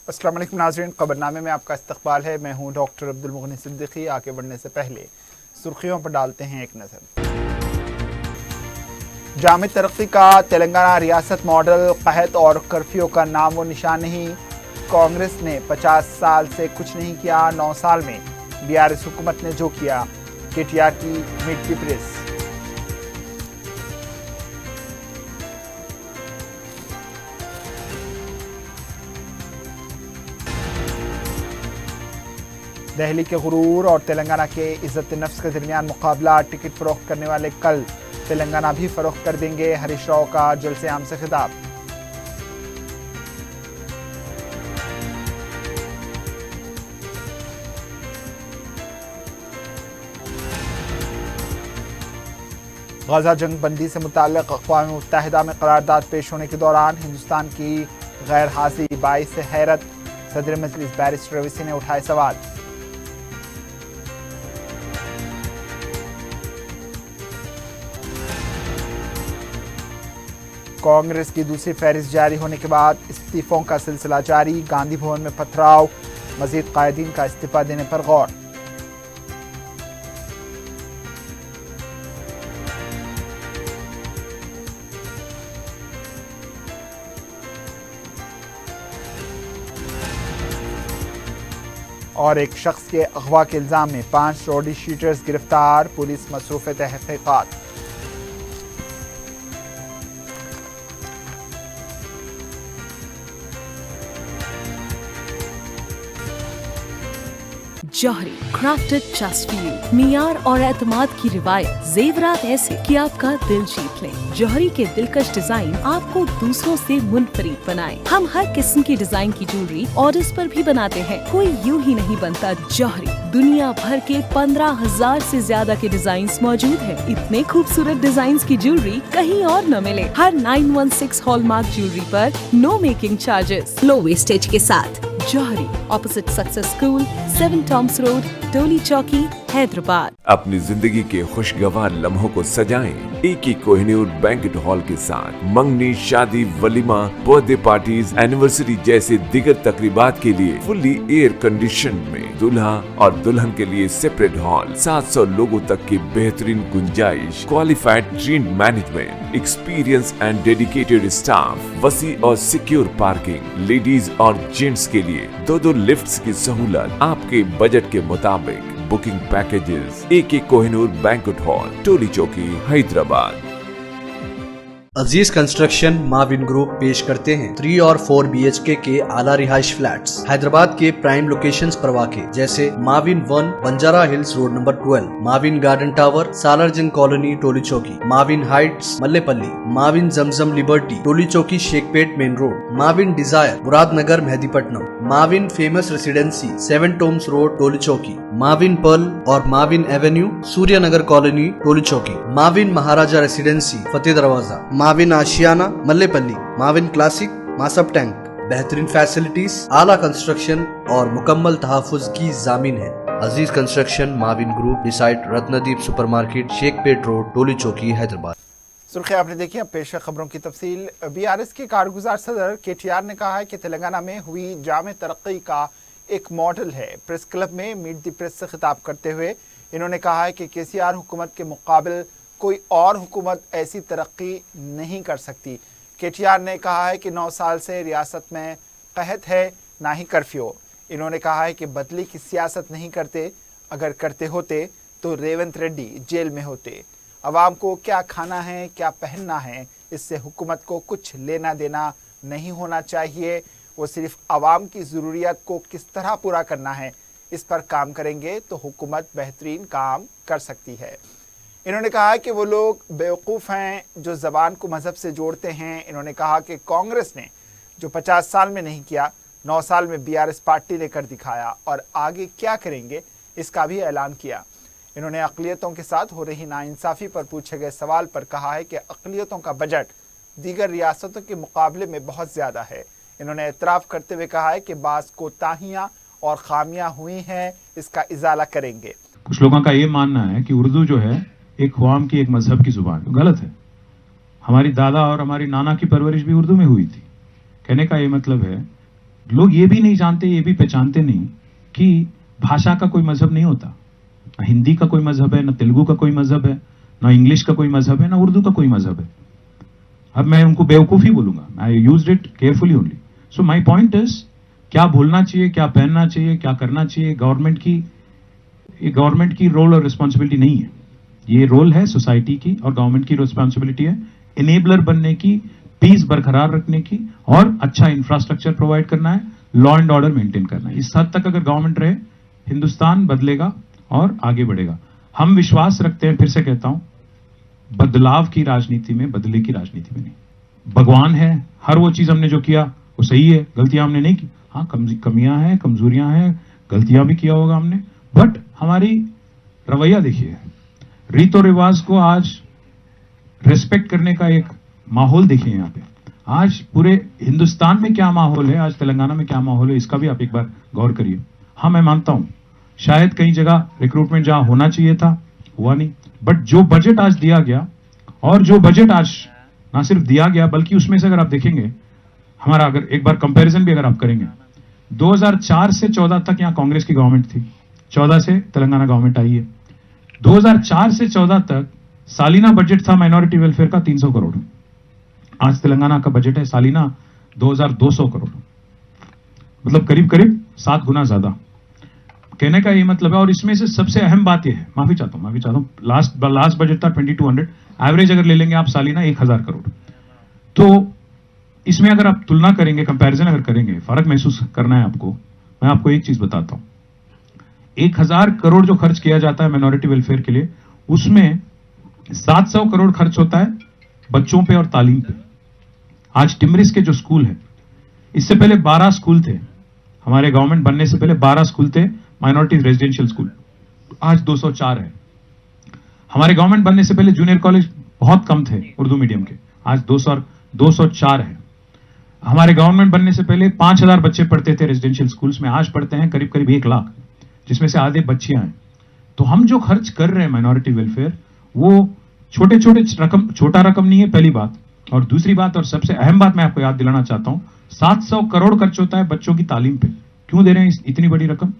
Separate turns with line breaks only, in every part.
अस्सलाम वालेकुम नाज़रीन, खबरनामे में आपका इस्तकबाल है। मैं हूं डॉक्टर अब्दुल मुगनी सिद्दीकी। आगे बढ़ने से पहले सुर्खियों पर डालते हैं एक नज़र। जाम तरक्की का तेलंगाना रियासत मॉडल कहत और कर्फ्यू का नाम व निशान नहीं। कांग्रेस ने 50 साल से कुछ नहीं किया, 9 साल में बीआरएस हुकूमत ने जो किया। केटीआर की मीट द प्रेस। दिल्ली के गुरूर और तेलंगाना के इज्जत नफ्स के दरमियान मुकाबला। टिकट फरोख्त करने वाले कल तेलंगाना भी फरोख्त कर देंगे। हरीश राव का जलसे आम से खिताब। गजा जंग बंदी से मुताल्लिक अक़वाम मुत्तहिदा में करारदाद पेश होने के दौरान हिंदुस्तान की गैर हाजिरी बाइस से हैरत। सदर मजलिस बैरिस्टर रवीसी ने उठाए सवाल। कांग्रेस की दूसरी फहरिस्त जारी होने के बाद इस्तीफों का सिलसिला जारी। गांधी भवन में पथराव, मजीद कायदीन का इस्तीफा देने पर गौर। और एक शख्स के अगवा के इल्जाम में 5 रोडी शीटर्स गिरफ्तार। पुलिस मसरूफ तहकीकात।
जौहरी क्राफ्टेड जस्ट फॉर यू। मियार और एतमाद की रिवायत, जेवरात ऐसे कि आपका दिल जीत लें। जौहरी के दिलकश डिजाइन आपको दूसरों से मुनफरिद बनाए। हम हर किस्म की डिजाइन की ज्वेलरी ऑर्डर्स पर भी बनाते हैं। कोई यूं ही नहीं बनता जौहरी। दुनिया भर के 15,000 से ज्यादा के डिजाइन मौजूद हैं। इतने खूबसूरत डिजाइन की ज्वेलरी कहीं और न मिले। हर 916 हॉलमार्क ज्वेलरी पर no making charges, low wastage के साथ। Jauhari, opposite success school, 7 Tombs road, Toli Chowki, Hyderabad.
अपनी जिंदगी के खुशगवार लम्हों को सजाएं एक कोहिनूर बैंक्वेट हॉल के साथ। मंगनी, शादी, वलीमा, बर्थडे पार्टीज, एनिवर्सरी जैसे दिगर तकरीबात के लिए फुल्ली एयर कंडीशन में दूल्हा और दुल्हन के लिए सेपरेट हॉल। 700 लोगों तक की बेहतरीन गुंजाइश, qualified train management, experience and dedicated staff, वसी और सिक्योर पार्किंग, लेडीज और जेंट्स के लिए 2 लिफ्ट्स की सहूलत आपके बजट के मुताबिक। बुकिंग पैकेजेस एक Kohinoor banquet hall, Toli Chowki, Hyderabad.
Aziz construction Mavin group पेश करते हैं 3 और 4 BHK के आला रिहाइश फ्लैट्स हैदराबाद के प्राइम लोकेशंस पर वाक़े, जैसे Mavin 1 Banjara hills road number 12, Mavin garden tower Salarjung colony Toli Chowki, Mavin heights Mallepally, Mavin Zamzam liberty Toli Chowki Shaikpet main road, Mavin desire Muradnagar Mehdipatnam, Mavin famous residency 7 Tombs road Toli Chowki, Mavin pearl और Mavin avenue Suryanagar colony Toli Chowki, Mavin Maharaja residency Fateh Darwaza, Mavin Ashiana Mallepally, Mavin classic Masab tank. बेहतरीन facilities, आला construction और मुकम्मल तहफ़्फ़ुज़ की जामीन है। Aziz construction Mavin group, beside Ratnadeep supermarket, Shaikpet road, Toli Chowki, Hyderabad.
सुर्खी आपने देखी। अब पेश है खबरों की तफसील। बीआरएस के कारगुजार सदर केटीआर ने कहा है कि तेलंगाना में हुई जाम तरक्की का एक मॉडल है। प्रेस क्लब में मीट द प्रेस से खिताब करते हुए इन्होंने कहा है कि केसीआर हुकूमत के मुकाबले कोई और हुकूमत ऐसी तरक्की नहीं कर सकती। केटीआर ने कहा है कि 9 साल से रियासत में कहत है, ना ही कर्फ्यू। इन्होंने कहा है कि बदली की सियासत नहीं करते, अगर करते होते तो रेवंत रेड्डी जेल में होते। अवाम को क्या खाना है, क्या पहनना है, इससे हुकूमत को कुछ लेना देना नहीं होना चाहिए। वो सिर्फ अवाम की ज़रूरियात को किस तरह पूरा करना है, इस पर काम करेंगे तो हुकूमत बेहतरीन काम कर सकती है। इन्होंने कहा कि वो लोग बेवकूफ़ हैं जो ज़बान को मज़हब से जोड़ते हैं। इन्होंने कहा कि कांग्रेस ने जो 50 साल में नहीं किया, 9 साल में बीआरएस पार्टी ने कर दिखाया और आगे क्या करेंगे इसका भी ऐलान किया। इन्होंने अक़लियतों के साथ हो रही नाइंसाफ़ी पर पूछे गए सवाल पर कहा है कि अक़लियतों का बजट दीगर रियासतों के मुकाबले में बहुत ज़्यादा है। इन्होंने एतराफ़ करते हुए कहा है कि बाज़ कोताहियाँ और खामियाँ हुई हैं, इसका इजाला करेंगे।
कुछ लोगों का ये मानना है कि उर्दू जो है एक क़ौम की, एक मजहब की ज़ुबान, गलत है। हमारी दादा और हमारी नाना की परवरिश भी उर्दू में हुई थी। कहने का ये मतलब है लोग ये भी नहीं जानते, ये भी पहचानते नहीं कि भाषा का कोई मजहब नहीं होता। ना हिंदी का कोई मजहब है, ना तेलुगु का कोई मजहब है, ना इंग्लिश का कोई मजहब है, ना उर्दू का कोई मजहब है। अब मैं उनको बेवकूफ़ी बोलूंगा, I used it carefully only. So my point is, क्या भूलना चाहिए, क्या पहनना चाहिए, क्या करना चाहिए, गवर्नमेंट की रोल और रिस्पॉन्सिबिलिटी नहीं है। ये रोल है सोसाइटी की, और गवर्नमेंट की रिस्पॉन्सिबिलिटी है इनेबलर बनने की, पीस बरकरार रखने की, और अच्छा इंफ्रास्ट्रक्चर प्रोवाइड करना है, लॉ एंड ऑर्डर मेंटेन करना है। इस हद तक अगर गवर्नमेंट रहे, हिंदुस्तान बदलेगा और आगे बढ़ेगा। हम विश्वास रखते हैं, फिर से कहता हूं, बदलाव की राजनीति में, बदले की राजनीति में नहीं। भगवान है, हर वो चीज हमने जो किया वो सही है, गलतियां हमने नहीं की। हाँ, कमियां हैं, कमजोरियां हैं, गलतियां भी किया होगा हमने, बट हमारी रवैया देखिए, रीतो रिवाज को आज रेस्पेक्ट करने का एक माहौल देखिए। यहाँ पे आज पूरे हिंदुस्तान में क्या माहौल है, आज तेलंगाना में क्या माहौल है, इसका भी आप एक बार गौर करिए। हाँ, मैं मानता हूं शायद कई जगह रिक्रूटमेंट जहां होना चाहिए था हुआ नहीं, बट जो बजट आज दिया गया, और जो बजट आज ना सिर्फ दिया गया बल्कि उसमें से अगर आप देखेंगे, हमारा अगर एक बार कंपैरिजन भी अगर आप करेंगे, 2004 से 14 तक यहां कांग्रेस की गवर्नमेंट थी, 14 से तेलंगाना गवर्नमेंट आई है। 2004 से 14 तक सालीना बजट था माइनॉरिटी वेलफेयर का 300 करोड़। आज तेलंगाना का बजट है सालीना 2200 करोड़, मतलब करीब करीब 7 गुना ज्यादा। कहने का ये मतलब है, और इसमें से सबसे अहम बात यह है, माफी चाहता हूं, लास्ट बजट था 2200, एवरेज अगर ले लेंगे आप सालीना 1000 करोड़। तो इसमें अगर आप तुलना करेंगे, कंपैरिजन अगर करेंगे, फर्क महसूस करना है आपको, मैं आपको एक चीज बताता हूं। 1000 करोड़ जो खर्च किया जाता है माइनॉरिटी वेलफेयर के लिए, उसमें 700 करोड़ खर्च होता है बच्चों पे और तालीम पे। आज टिमरिस के जो स्कूल है, इससे पहले 12 स्कूल थे, हमारे गवर्नमेंट बनने से पहले 12 स्कूल थे माइनॉरिटी रेजिडेंशियल स्कूल, आज 204 है। हमारे गवर्नमेंट बनने से पहले जूनियर कॉलेज बहुत कम थे उर्दू मीडियम के, आज 204 है। हमारे गवर्नमेंट बनने से पहले 5000 बच्चे पढ़ते थे रेजिडेंशियल स्कूल्स में, आज पढ़ते हैं करीब करीब 1 लाख, जिसमें से आधे बच्चियां हैं। तो हम जो खर्च कर रहे हैं माइनॉरिटी वेलफेयर, वो छोटा रकम नहीं है, पहली बात। और दूसरी बात, और सबसे अहम बात मैं आपको याद दिलाना चाहता हूं, 700 करोड़ खर्च होता है बच्चों की तालीम पे। क्यों दे रहे हैं इतनी बड़ी रकम?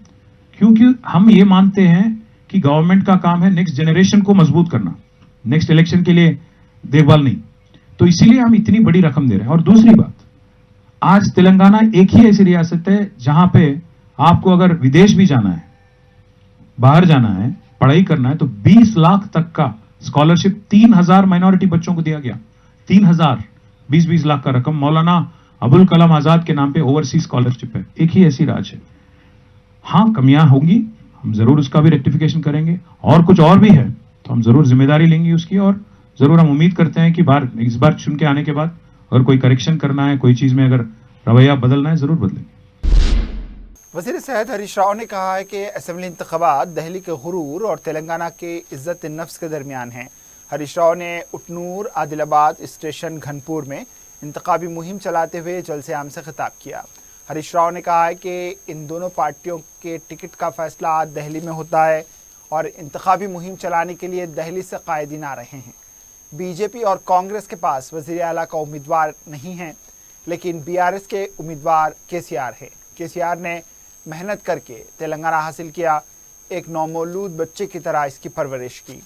क्योंकि हम ये मानते हैं कि गवर्नमेंट का काम है नेक्स्ट जनरेशन को मजबूत करना, नेक्स्ट इलेक्शन के लिए देखभाल नहीं। तो इसीलिए हम इतनी बड़ी रकम दे रहे हैं। और दूसरी बात, आज तेलंगाना एक ही ऐसी रियासत है जहां पे आपको अगर विदेश भी जाना है, बाहर जाना है, पढ़ाई करना है, तो 20 लाख तक का स्कॉलरशिप 3000 माइनॉरिटी बच्चों को दिया गया। 3000, 20 लाख का रकम मौलाना अबुल कलाम आजाद के नाम पे ओवरसीज स्कॉलरशिप है। एक ही ऐसी राज्य है। हाँ, कमियां होंगी, हम जरूर उसका भी रेक्टिफिकेशन करेंगे, और कुछ और भी है तो हम जरूर जिम्मेदारी लेंगे उसकी, और जरूर हम उम्मीद करते हैं कि इस बार चुन के आने के बाद अगर कोई करेक्शन करना है, कोई चीज में अगर रवैया बदलना है, जरूर बदलेंगे।
वज़ीर सेहत हरीश राव ने कहा है कि असेंबली इंतखाबात दिल्ली के गुरूर और तेलंगाना के इज्जत नफ्स के दरमियान हैं। हरीश राव ने उटनूर आदिलाबाद स्टेशन घनपुर में इंतखाबी मुहिम चलाते हुए जलसे आम से खिताब किया। हरीश राव ने कहा है कि इन दोनों पार्टियों के टिकट का फैसला दिल्ली में होता है और इंतखाबी मुहिम चलाने के लिए दिल्ली से कायदीन आ रहे हैं। बीजेपी और कांग्रेस के पास वज़ीर आला का उम्मीदवार नहीं है, लेकिन बीआरएस के उम्मीदवार केसीआर है। केसीआर ने मेहनत करके तेलंगाना हासिल किया, एक नौमौलूद बच्चे की तरह इसकी परवरिश की।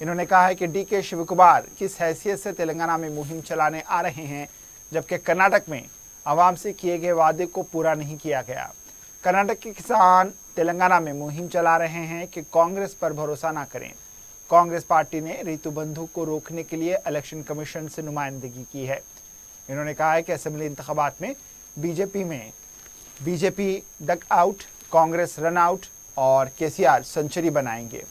इन्होंने कहा है कि डीके शिवकुमार किस हैसियत से तेलंगाना में मुहिम चलाने आ रहे हैं, जबकि कर्नाटक में आवाम से किए गए वादे को पूरा नहीं किया गया। कर्नाटक के किसान तेलंगाना में मुहिम चला रहे हैं कि कांग्रेस पर भरोसा ना करें। कांग्रेस पार्टी ने ऋतु बंधु को रोकने के लिए इलेक्शन कमीशन से नुमाइंदगी की है। इन्होंने कहा है कि असेंबली इंतखाबात में BJP duck out, Congress run out और केसीआर सेंचुरी बनाएंगे।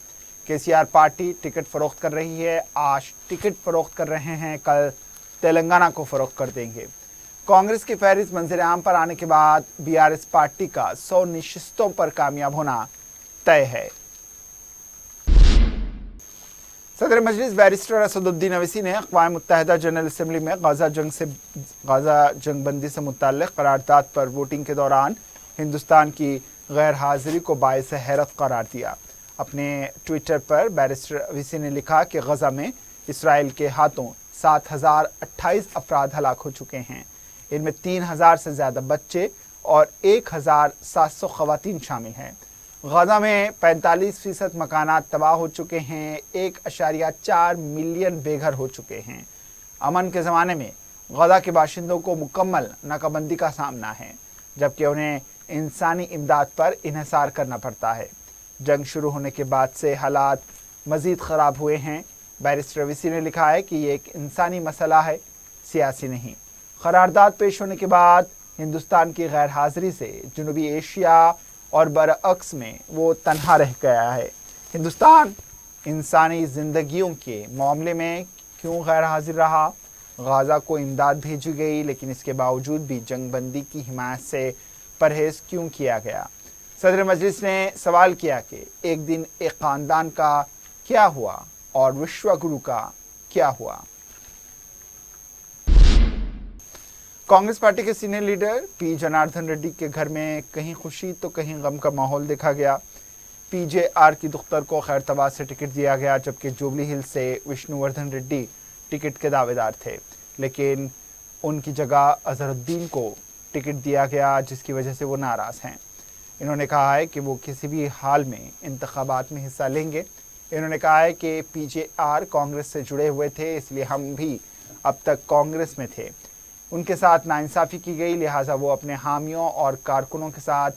केसीआर पार्टी टिकट फरोख्त कर रही है, आज टिकट फरोख्त कर रहे हैं, कल तेलंगाना को फरोख्त कर देंगे। कांग्रेस की फहरिस्त मंजर आम पर आने के बाद बीआरएस पार्टी का 100 नशिस्तों पर कामयाब होना तय है। सदर मजलिस बैरिस्टर असदुद्दीन अवैसी ने अक़वाम मुत्तहिदा जनरल असम्बली में गाज़ा जंगबंदी से मुताल्लिक़ करारदाद पर वोटिंग के दौरान हिंदुस्तान की गैर हाज़िरी को बाइस हैरत करार दिया। अपने ट्विटर पर बैरिस्टर अवैसी ने लिखा कि गज़ा में इसराइल के हाथों 7028 अफराद हलाक हो चुके हैं। इनमें 3000 से ज़्यादा बच्चे और 1700 खवातीन शामिल हैं। गाजा में 45% मकानात तबाह हो चुके हैं, 1.4 मिलियन बेघर हो चुके हैं। अमन के ज़माने में गाजा के बाशिंदों को मुकम्मल नाकाबंदी का सामना है, जबकि उन्हें इंसानी इमदाद पर इन्हिसार करना पड़ता है। जंग शुरू होने के बाद से हालात मज़ीद ख़राब हुए हैं। बैरिस्टर रवीसी ने लिखा है कि ये एक इंसानी मसला है, सियासी नहीं। करारदाद पेश होने के बाद हिंदुस्तान की गैर हाज़िरी से जनूबी एशिया और बरअक्स में वो तन्हा रह गया है। हिंदुस्तान इंसानी ज़िंदगियों के मामले में क्यों गैर हाजिर रहा? गाज़ा को इमदाद भेजी गई, लेकिन इसके बावजूद भी जंगबंदी की हिमायत से परहेज़ क्यों किया गया? सदर मजलिस ने सवाल किया कि एक दिन एक ख़ानदान का क्या हुआ और विश्वगुरु का क्या हुआ? कांग्रेस पार्टी के senior leader P Janardan Reddy के घर में कहीं खुशी तो कहीं गम का माहौल देखा गया। पीजेआर की दुख्तर को खैरतबाद से टिकट दिया गया, जबकि जुबली हिल्स से विष्णुवर्धन रेड्डी टिकट के दावेदार थे, लेकिन उनकी जगह अजहरुद्दीन को टिकट दिया गया, जिसकी वजह से वो नाराज़ हैं। इन्होंने कहा है कि वो किसी भी हाल में इंतखाबात में हिस्सा लेंगे। इन्होंने कहा है कि पीजेआर कांग्रेस से जुड़े हुए थे, इसलिए हम भी अब तक कांग्रेस में थे। उनके साथ नाइंसाफ़ी की गई, लिहाजा वो अपने हामियों और कारकुनों के साथ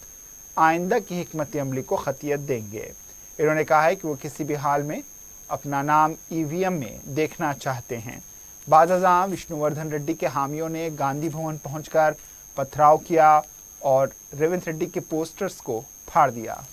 आइंदा की हिकमत अमली को खतियत देंगे। इन्होंने कहा है कि वो किसी भी हाल में अपना नाम ईवीएम में देखना चाहते हैं। बाज़-अज़ां विष्णुवर्धन रेड्डी के हामियों ने गांधी भवन पहुंचकर पथराव किया और रेवंत रेड्डी के पोस्टर्स को फाड़ दिया।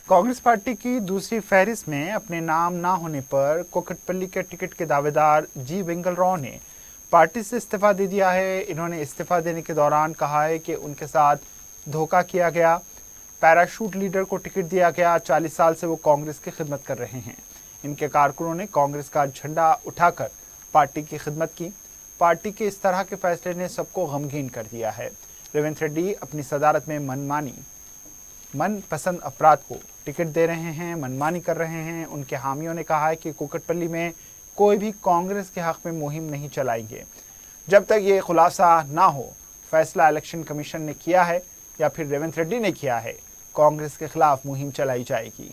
कांग्रेस पार्टी की दूसरी फहरिस्त में अपने नाम ना होने पर कोकटपल्ली के टिकट के दावेदार जी वेंगल राव ने पार्टी से इस्तीफा दे दिया है। इन्होंने इस्तीफा देने के दौरान कहा है कि उनके साथ धोखा किया गया। पैराशूट लीडर को टिकट दिया गया। 40 साल से वो कांग्रेस की खिदमत कर रहे हैं। इनके कारकुनों ने कांग्रेस का झंडा उठाकर पार्टी की खिदमत की। पार्टी के इस तरह के फैसले ने सबको गमगीन कर दिया है। रेवंत रेड्डी अपनी सदारत में मनपसंद अफराद को टिकट दे रहे हैं, मनमानी कर रहे हैं। उनके हामियों ने कहा है कि कोकटपल्ली में कोई भी कांग्रेस के हक में मुहिम नहीं चलाएंगे जब तक ये खुलासा ना हो। फैसला इलेक्शन कमीशन ने किया है या फिर रेवंत रेड्डी ने किया है, कांग्रेस के खिलाफ मुहिम चलाई जाएगी।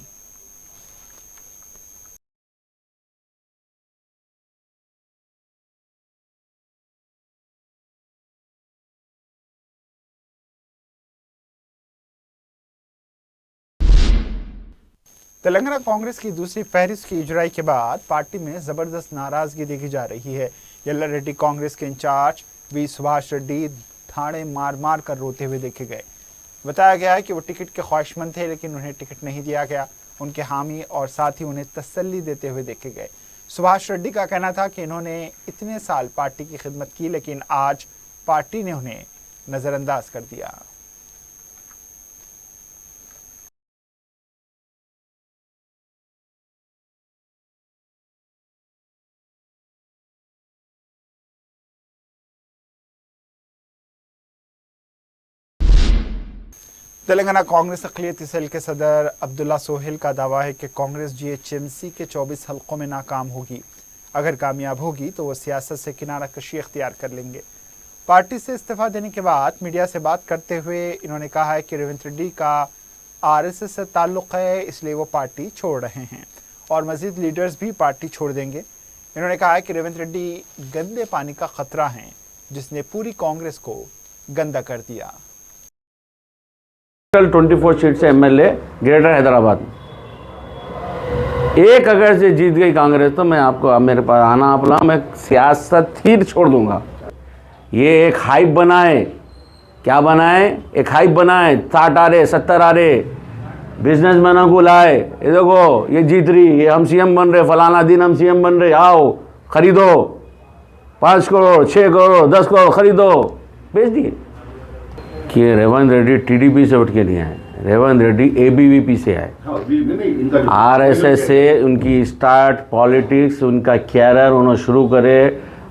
तेलंगाना कांग्रेस की दूसरी फहरिस्त की इजराई के बाद पार्टी में जबरदस्त नाराजगी देखी जा रही है। येल्ला रेड्डी कांग्रेस के इंचार्ज वी सुभाष रेड्डी थाने मार कर रोते हुए देखे गए। बताया गया है कि वो टिकट के ख्वाहिशमंद थे, लेकिन उन्हें टिकट नहीं दिया गया। उनके हामी और साथी उन्हें तसल्ली देते हुए देखे गए। सुभाष रेड्डी का कहना था कि इन्होंने इतने साल पार्टी की खिदमत की, लेकिन आज पार्टी ने उन्हें नजरअंदाज कर दिया। तेलंगाना कांग्रेस अक़लियती सेल के सदर अब्दुल्ला सोहेल का दावा है कि कांग्रेस जीएचएमसी के 24 हलकों में नाकाम होगी। अगर कामयाब होगी तो वो सियासत से किनारा कशी इख्तियार कर लेंगे। पार्टी से इस्तीफा देने के बाद मीडिया से बात करते हुए इन्होंने कहा है कि रेवंत रेड्डी का आरएसएस से ताल्लुक़ है, इसलिए वो पार्टी छोड़ रहे हैं और मज़ीद लीडर्स भी पार्टी छोड़ देंगे। इन्होंने कहा है कि रेवंत रेड्डी गंदे पानी का ख़तरा हैं, जिसने पूरी कांग्रेस को गंदा कर दिया।
24 सीट से एमएलए ग्रेटर हैदराबाद एक अगर से जीत गई कांग्रेस तो मैं आपको मेरे पास आना अपना मैं सियासत ही छोड़ दूंगा। ये एक हाइप बनाए, क्या बनाए, एक हाइप बनाए, 60 आ रहे 70 आ रहे, बिजनेसमैनों को लाए, ये देखो ये जीत रही, ये हम सीएम बन रहे, फलाना दिन हम सीएम बन रहे, आओ खरीदो 5 करोड़ 6 करोड़ 10 करोड़ खरीदो, बेच दिए। कि रेवंत रेड्डी टीडीपी से उठ के लिए हैं, रेवंत रेड्डी एबीवीपी से आए, आरएसएस से उनकी स्टार्ट पॉलिटिक्स, उनका कैरियर उन्होंने शुरू करे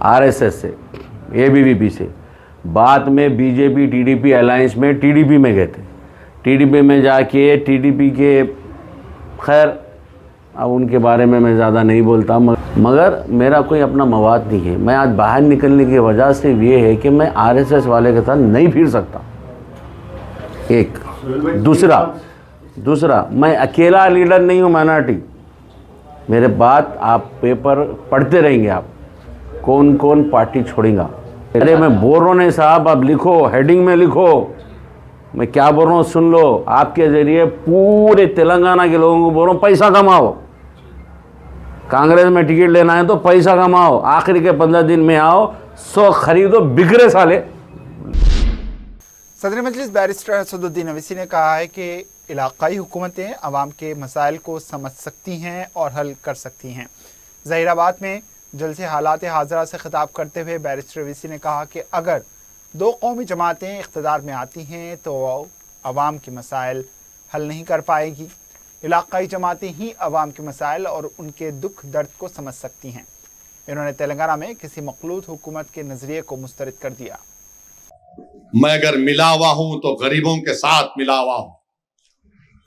आरएसएस से, एबीवीपी से। बाद में बीजेपी टीडीपी अलायंस में टीडीपी में गए थे। टीडीपी में जाके टीडीपी के, खैर अब उनके बारे में मैं ज़्यादा नहीं बोलता, मगर मेरा कोई अपना मवाद नहीं है। मैं आज बाहर निकलने की वजह से ये है कि मैं आरएसएस वाले के साथ नहीं फिर सकता, एक। दूसरा मैं अकेला लीडर नहीं हूँ माइनॉरिटी। मेरे बात आप पेपर पढ़ते रहेंगे, आप कौन कौन पार्टी छोड़ेगा। अरे मैं बोल रहा हूँ नहीं साहब, आप लिखो, हेडिंग में लिखो मैं क्या बोल रहा हूँ, सुन लो। आपके ज़रिए पूरे तेलंगाना के लोगों को बोल रहा हूँ, पैसा कमाओ। कांग्रेस में टिकट लेना है तो पैसा कमाओ, आखिरी के 15 दिन में आओ, 100 खरीदो, बिगड़े साले।
सदर मजलिस बैरिस्टर असदुद्दीन अवैसी ने कहा है कि इलाकाई हुकूमतें अवाम के मसाइल को समझ सकती हैं और हल कर सकती हैं। ज़हीराबाद में जलसे हालात हाज़रा से खिताब करते हुए बैरिस्टर अवैसी ने कहा कि अगर 2 कौमी जमातें इक़्तिदार में आती हैं तो अवाम के मसाइल हल नहीं कर पाएगी। इलाकाई जमातें ही अवाम के मसाइल और उनके दुख दर्द को समझ सकती हैं। इन्होंने तेलंगाना में किसी मखलूत हुकूमत के नज़रिए को मुस्तरद कर दिया।
मैं अगर मिला हुआ हूं तो गरीबों के साथ मिला हुआ हूं।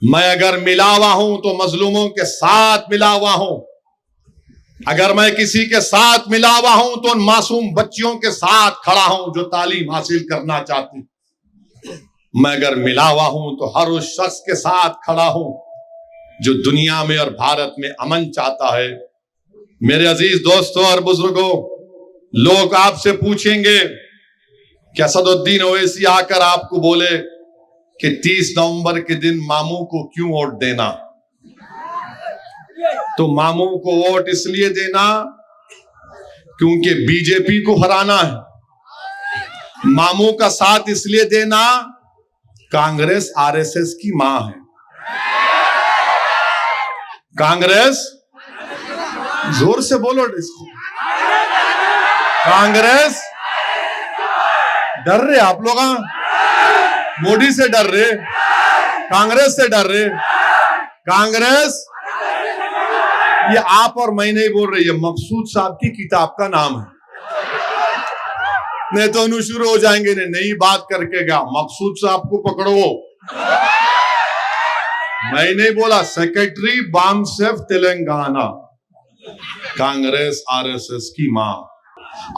मैं अगर मिला हुआ हूं तो मजलूमों के साथ मिला हुआ हूं। अगर मैं किसी के साथ मिला हुआ हूं तो उन मासूम बच्चियों के साथ खड़ा हूं जो तालीम हासिल करना चाहती। मैं अगर मिला हुआ हूं तो हर उस शख्स के साथ खड़ा हूं जो दुनिया में और भारत में अमन चाहता है। मेरे अजीज दोस्तों और बुजुर्गों, लोग आपसे पूछेंगे कि असदुद्दीन ओवैसी आकर आपको बोले कि 30 नवंबर के दिन मामू को क्यों वोट देना, तो मामू को वोट इसलिए देना क्योंकि बीजेपी को हराना है। मामू का साथ इसलिए देना, कांग्रेस आरएसएस की मां है। कांग्रेस, जोर से बोलो इसको, कांग्रेस। डर रहे आप लोग, मोदी से डर रहे, कांग्रेस से डर रहे। कांग्रेस, ये आप और मैं नहीं बोल रही, ये मकसूद साहब की किताब का नाम है। नहीं तो उन्हें शुरू हो जाएंगे, नई बात करके क्या, मकसूद साहब को पकड़ो। मैं नहीं बोला, सेक्रेटरी बामसेफ तेलंगाना, कांग्रेस आरएसएस की मां।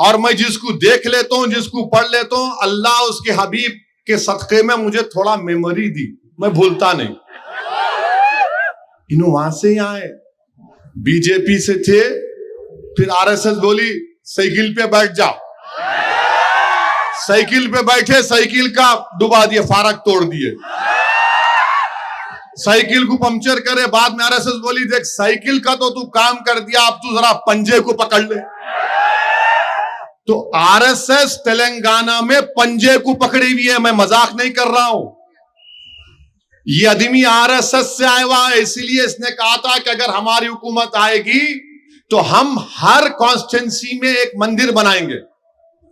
और मैं जिसको देख लेता हूं, जिसको पढ़ लेता हूं, अल्लाह उसके हबीब के सदक़े में मुझे थोड़ा मेमोरी दी, मैं भूलता नहीं। इन्हों वहां से ही आए, बीजेपी से थे, फिर आरएसएस बोली साइकिल पे बैठ जाओ, साइकिल पे बैठे, साइकिल का डुबा दिए, फारक तोड़ दिए, साइकिल को पंक्चर करे। बाद में आरएसएस बोली देख साइकिल का तो तू काम कर दिया, अब तू जरा पंजे को पकड़ ले। तो आरएसएस तेलंगाना में पंजे को पकड़ी हुई है, मैं मजाक नहीं कर रहा हूं। ये आदमी आरएसएस से आया हुआ है, इसीलिए इसने कहा था कि अगर हमारी हुकूमत आएगी तो हम हर कॉन्स्टिट्यूंसी में एक मंदिर बनाएंगे।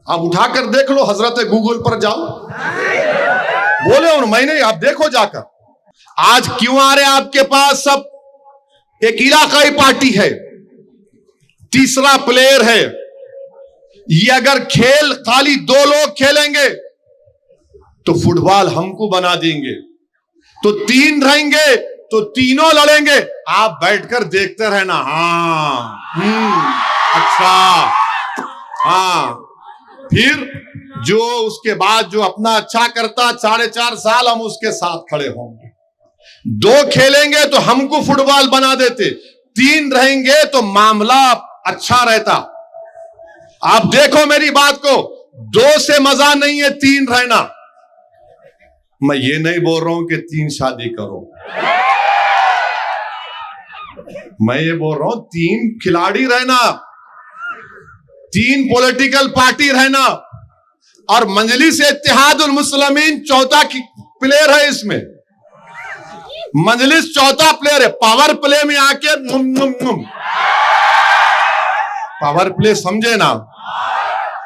आप उठाकर देख लो, हजरत गूगल पर जाओ, बोले उन मैंने, आप देखो जाकर। आज क्यों आ रहे आपके पास सब? एक इलाकाई पार्टी है, तीसरा प्लेयर है। ये अगर खेल खाली 2 लोग खेलेंगे तो फुटबॉल हमको बना देंगे, तो 3 रहेंगे तो तीनों लड़ेंगे, आप बैठकर देखते रहना। अच्छा, हाँ, फिर जो उसके बाद जो अपना अच्छा करता 4.5 साल हम उसके साथ खड़े होंगे। 2 खेलेंगे तो हमको फुटबॉल बना देते, 3 रहेंगे तो मामला अच्छा रहता। आप देखो मेरी बात को, 2 से मजा नहीं है 3 रहना। मैं ये नहीं बोल रहा हूं कि 3 शादी करो, मैं ये बोल रहा हूं 3 खिलाड़ी रहना, 3 पॉलिटिकल पार्टी रहना, और मजलिस इत्तेहादुल मुस्लिमीन चौथा प्लेयर है इसमें। मजलिस चौथा प्लेयर है, पावर प्ले में आके पावर प्ले समझे ना,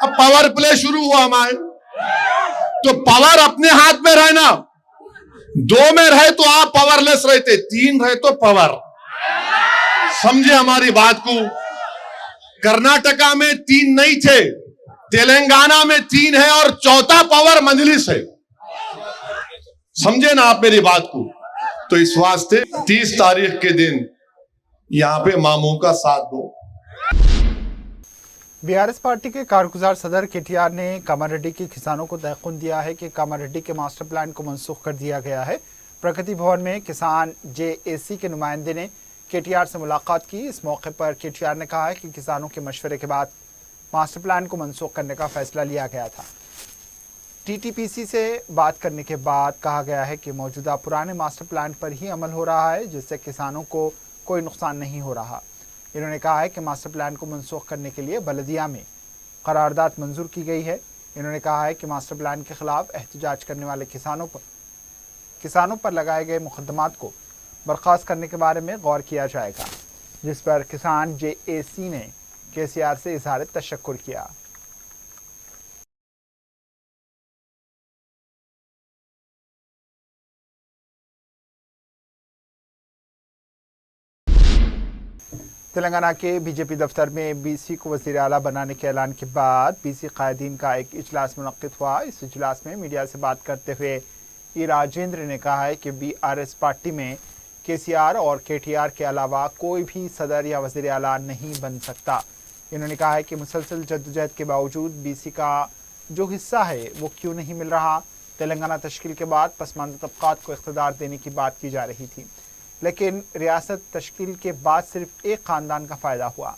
अब पावर प्ले शुरू हुआ हमारे, तो पावर अपने हाथ में रहना। 2 में रहे तो आप पावरलेस रहते, 3 रहे तो पावर। समझे हमारी बात को। कर्नाटका में 3 नहीं थे, तेलंगाना में 3 है और चौथा पावर मजलिस है। समझे ना आप मेरी बात को। तो इस वास्ते 30 तारीख के दिन यहां पे मामू का साथ दो।
बीआरएस पार्टी के कारगुजार सदर केटीआर ने कामारेड्डी के किसानों को तयक़ुन दिया है कि कामारेड्डी के मास्टर प्लान को मनसूख कर दिया गया है। प्रगति भवन में किसान जेएसी के नुमाइंदे ने केटीआर से मुलाकात की। इस मौके पर केटीआर ने कहा है कि किसानों के मशवरे के बाद मास्टर प्लान को मनसूख करने का फैसला लिया गया था। टीटीपीसी से बात करने के बाद कहा गया है कि मौजूदा पुराने मास्टर प्लान पर ही अमल हो रहा है, जिससे किसानों को कोई नुकसान नहीं हो रहा। इन्होंने कहा है कि मास्टर प्लान को मनसूख करने के लिए बलदिया में करारदाद मंजूर की गई है। इन्होंने कहा है कि मास्टर प्लान के खिलाफ एहतजाज करने वाले किसानों पर लगाए गए मुकदमात को बर्खास्त करने के बारे में गौर किया जाएगा, जिस पर किसान जेएसी ने केसीआर से इजहार तशक्कुर किया। तेलंगाना के बीजेपी दफ्तर में बीसी को वज़ीर आला बनाने के ऐलान के बाद बीसी कायदीन का एक इजलास मुनक्किद हुआ। इस इजलास में मीडिया से बात करते हुए ई राजेंद्र ने कहा है कि बीआरएस पार्टी में केसीआर और केटीआर के अलावा कोई भी सदर या वज़ीर आला नहीं बन सकता। इन्होंने कहा है कि मुसलसल जद्दोजहद के बावजूद बीसी का जो हिस्सा है वो क्यों नहीं मिल रहा। तेलंगाना तश्कील के बाद पसमानदा तबकात को इख्तिदार देने की बात की जा रही थी, लेकिन रियासत तश्कील के बाद सिर्फ एक ख़ानदान का फ़ायदा हुआ।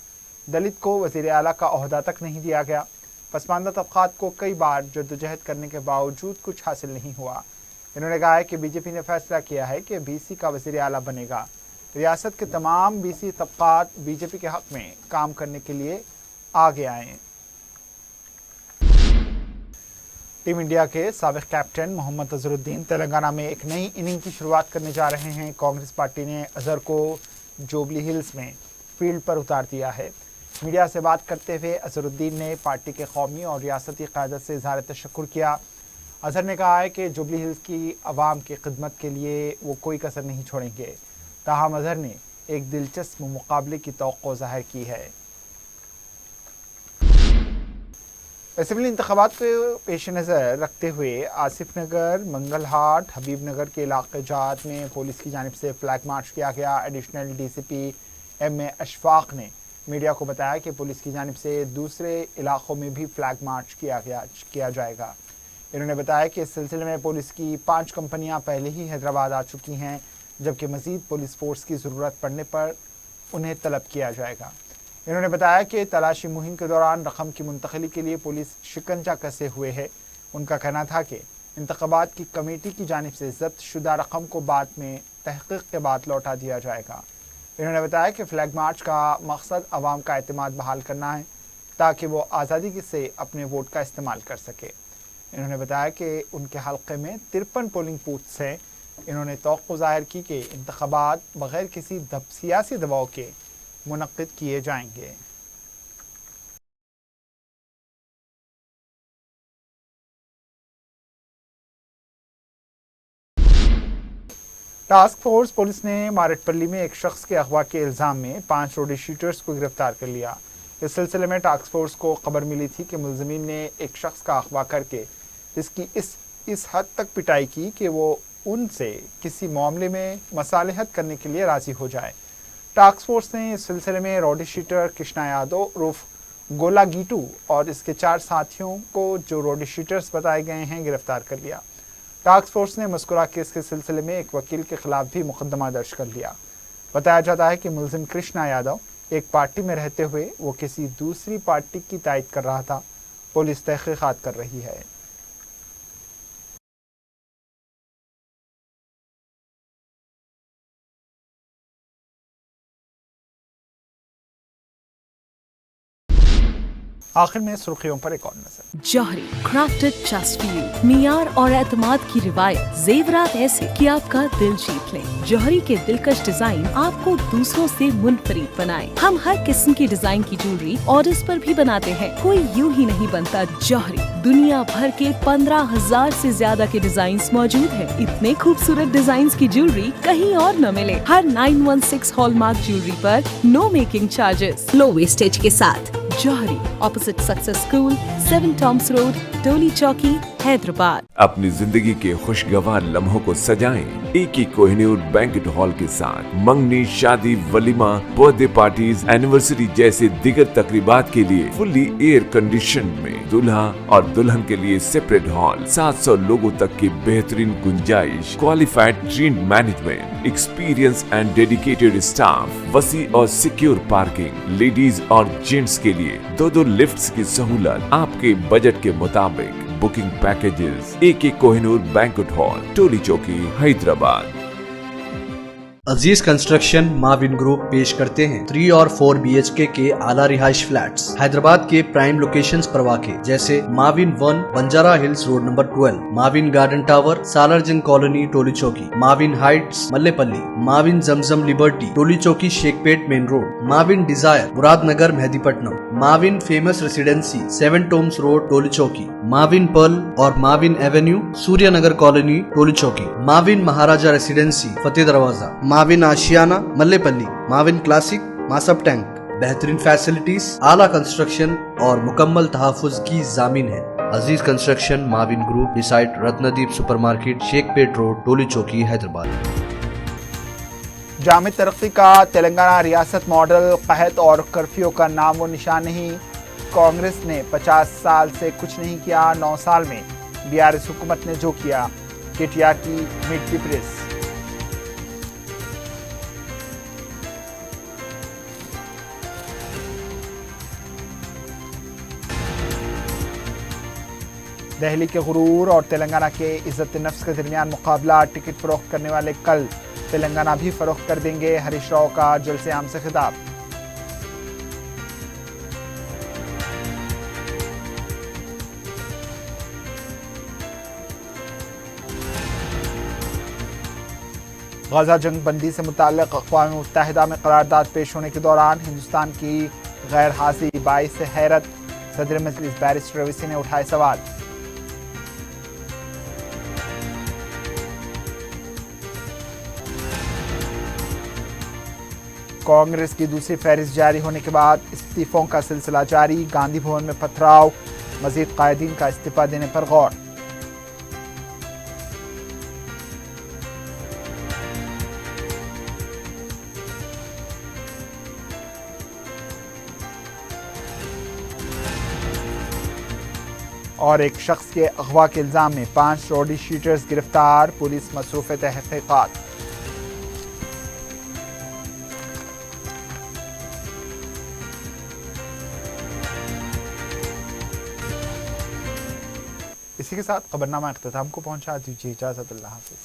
दलित को वज़ीर आला का ओहदा तक नहीं दिया गया। पसमानदा तबकात को कई बार जद्दोजहद करने के बावजूद कुछ हासिल नहीं हुआ। इन्होंने कहा है कि बीजेपी ने फैसला किया है कि बीसी का वज़ीर आला बनेगा। रियासत के तमाम बीसी तबकात बीजेपी के हक़ में काम करने के लिए आगे आए। टीम इंडिया के साबिक़ कैप्टन मोहम्मद अजहरुद्दीन तेलंगाना में एक नई इनिंग की शुरुआत करने जा रहे हैं। कांग्रेस पार्टी ने अजहर को जुबली हिल्स में फील्ड पर उतार दिया है। मीडिया से बात करते हुए अजहरुद्दीन ने पार्टी के कौमी और रियासती क़यादत से इज़हार तशक्कुर किया। अजहर ने कहा है कि जुबली हिल्स की आवाम की खिदमत के लिए वो कोई कसर नहीं छोड़ेंगे। ताहम अजहर ने एक दिलचस्प मुकाबले की तवक्को ज़ाहिर की है। असेंबली इंतखाबात को पेश नज़र रखते हुए आसिफ नगर, मंगलहाट, हबीब नगर के इलाके जात में पुलिस की जानिब से फ्लैग मार्च किया गया। Additional DCP MA. अशफाक ने मीडिया को बताया कि पुलिस की जानिब से दूसरे इलाकों में भी फ्लैग मार्च किया जाएगा। इन्होंने बताया कि इस सिलसिले में पुलिस की 5 कंपनियां पहले ही हैदराबाद आ चुकी हैं, जबकि मज़ीद पुलिस फोर्स की ज़रूरत पड़ने पर उन्हें तलब किया जाएगा। इन्होंने बताया कि तलाशी मुहिम के दौरान रकम की मुंतकली के लिए पुलिस शिकंजा कसे हुए है। उनका कहना था कि इंतखाबात की कमेटी की जानिब से ज़ब्त शुदा रकम को बाद में तहक़ीक़ के बाद लौटा दिया जाएगा। इन्होंने बताया कि फ्लैग मार्च का मकसद आवाम का एतमाद बहाल करना है ताकि वो आज़ादी से अपने वोट का इस्तेमाल कर सके। इन्होंने बताया कि उनके हल्के में 53 पोलिंग बूथ्स हैं। इन्होंने तवक्को ज़ाहिर की कि इंतखाबात बग़ैर किसी सियासी दबाव के मुनक़्क़िद किए जाएंगे। टास्क फोर्स पुलिस ने मारेटपल्ली में एक शख्स के अगवा के इल्ज़ाम में 5 रोडी शीटर्स को गिरफ्तार कर लिया। इस सिलसिले में टास्क फोर्स को खबर मिली थी कि मुलज़िमीन ने एक शख्स का अगवा करके इसकी इस हद तक पिटाई की कि वो उनसे किसी मामले में मसालहत करने के लिए राज़ी हो जाए। टास्क फोर्स ने इस सिलसिले में रोडी शीटर कृष्णा यादव उर्फ गोला गीटू और इसके 4 साथियों को, जो रोडी शीटर्स बताए गए हैं, गिरफ्तार कर लिया। टास्क फोर्स ने मज़कूरा केस के सिलसिले में एक वकील के खिलाफ भी मुकदमा दर्ज कर लिया। बताया जाता है कि मुलजिम कृष्णा यादव एक पार्टी में रहते हुए वो किसी दूसरी पार्टी की तायद कर रहा था। पुलिस तहक़ीक़ात कर रही है। आखिर में सुर्खियों पर एक और नजर।
जौहरी क्राफ्टेड जस्ट फॉर यू, मियार और एतमाद की रिवायत, जेवरात ऐसे कि आपका दिल जीत लें। जौहरी के दिलकश डिजाइन आपको दूसरों से मुनफरिद बनाए। हम हर किस्म की डिजाइन की ज्वेलरी ऑर्डर्स पर भी बनाते हैं। कोई यूं ही नहीं बनता। जौहरी दुनिया भर के 15,000 से ज्यादा के डिजाइन मौजूद हैं। इतने खूबसूरत डिजाइन की ज्वेलरी कहीं और न मिले। हर 916 हॉलमार्क ज्वेलरी पर no making charges, low wastage के साथ। Jauhari, opposite success school, 7 Tombs road, Toli Chowki, Hyderabad.
अपनी जिंदगी के खुशगवार लम्हों को सजाएं एक ही कोहिनूर बैंकेट हॉल के साथ। मंगनी, शादी, वलीमा, बर्थडे पार्टीज, एनिवर्सरी जैसे दिगर तकरीबात के लिए फुल्ली एयर कंडीशन में दूल्हा और दुल्हन के लिए सेपरेट हॉल, 700 लोगों तक की बेहतरीन गुंजाइश, qualified train management, experience and dedicated staff, वसी और सिक्योर पार्किंग, लेडीज और जेंट्स के लिए 2 लिफ्ट्स की सहूलत आपके बजट के मुताबिक। Booking packages AK Kohinoor banquet hall, Toli Chowki, Hyderabad.
Aziz construction Mavin group पेश करते हैं 3 और 4 BHK के आला रिहाइश फ्लैट्स हैदराबाद के प्राइम लोकेशंस पर वाक़े, जैसे Mavin 1 Banjara hills road number 12, Mavin garden tower Salarjung colony Toli Chowki, Mavin heights Mallepally, Mavin Zamzam liberty Toli Chowki Shaikpet main road, Mavin desire Muradnagar Mehdipatnam, Mavin famous residency 7 Tombs road Toli Chowki, Mavin pearl और Mavin avenue Suryanagar colony Toli Chowki, Mavin Maharaja residency Fateh Darwaza, Mavin Ashiana Mallepally, Mavin classic Masab tank. बेहतरीन facilities, आला construction और मुकम्मल तहफ़्फ़ुज़ की जामीन है। Aziz construction Mavin group beside Ratnadeep supermarket, Shaikpet road, Toli Chowki, Hyderabad.
Jamid तरक्की का तेलंगाना रियासत मॉडल कहत और कर्फ्यू का नामो निशान नहीं। कांग्रेस ने 50 साल से कुछ नहीं किया, 9 साल में BRS हुकूमत ने जो किया। KTR की मीट द प्रेस। दिल्ली के गुरूर और तेलंगाना के इज्जत नफ्स के दरमियान मुकाबला। टिकट फरोख्त करने वाले कल तेलंगाना भी फरोख्त कर देंगे। हरीश राव का जलसे आम से खिताब। गजा जंग बंदी से मुताल्लिक अक़वाम मुत्तहिदा में करारदाद पेश होने के दौरान हिंदुस्तान की गैर हाजिरी बाइस हैरत। सदर मजलिस बैरिस्टर रवीसी ने उठाए सवाल। कांग्रेस की दूसरी फहरिस्त जारी होने के बाद इस्तीफों का सिलसिला जारी। गांधी भवन में पथराव, मजीद कायदीन का इस्तीफा देने पर गौर। और एक शख्स के अगवा के इल्जाम में 5 रोडी शीटर्स गिरफ्तार। पुलिस मसरूफ तहकीकात। इसी के साथ खबरनामा इख्तिताम को पहुंचा। दीजिए इजाजत। अल्लाह हाफिज।